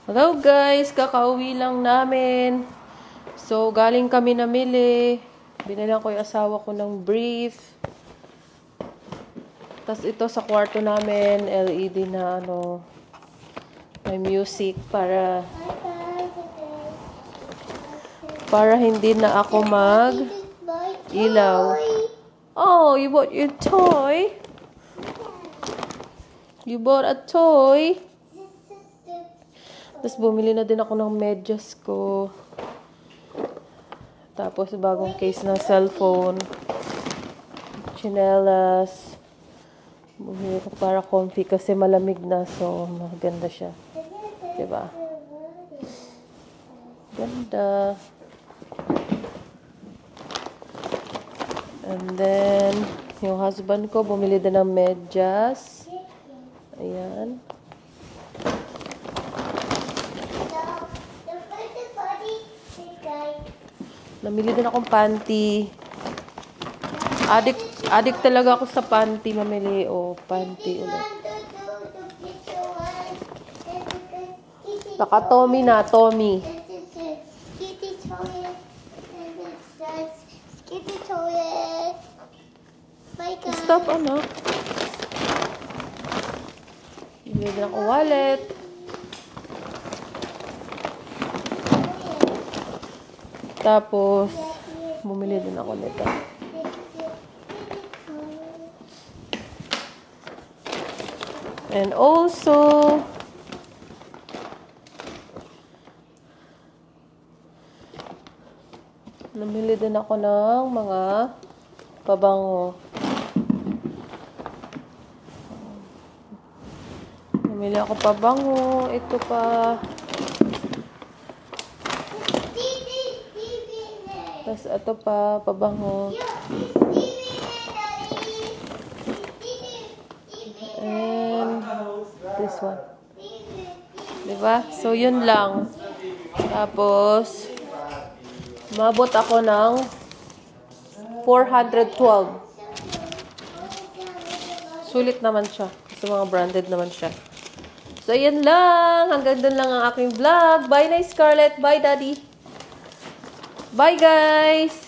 Hello guys, kakauwi lang namin. So, galing kami namili. Binilang ko yung asawa ko ng brief. Tapos ito sa kwarto namin, LED na may music para hindi na ako ilaw. Oh, you bought your toy? You bought a toy? Tapos bumili na din ako ng medyas ko. Tapos bagong case ng cellphone. Chinelas. Bumili ko para comfy kasi malamig na. So, maganda siya. Diba? Ganda. And then, yung husband ko bumili din ng medyas. Ayan. Namili din akong panty. Addict talaga ako sa panty. Mamili. Panty ulit. Naka Tommy na. Tommy. Stop, anak. Namili din akong wallet. Tapos, bumili din ako nito. And also, namili din ako ng mga pabango. Namili ako pabango. Ito pa. Tapos ito pa, pabango. And this one. Diba? So, yun lang. Tapos, mabot ako ng 412. Sulit naman siya. Kasi mga branded naman siya. So, yun lang. Hanggang dun lang ang aking vlog. Bye na, Scarlett. Bye, Daddy. Bye, guys!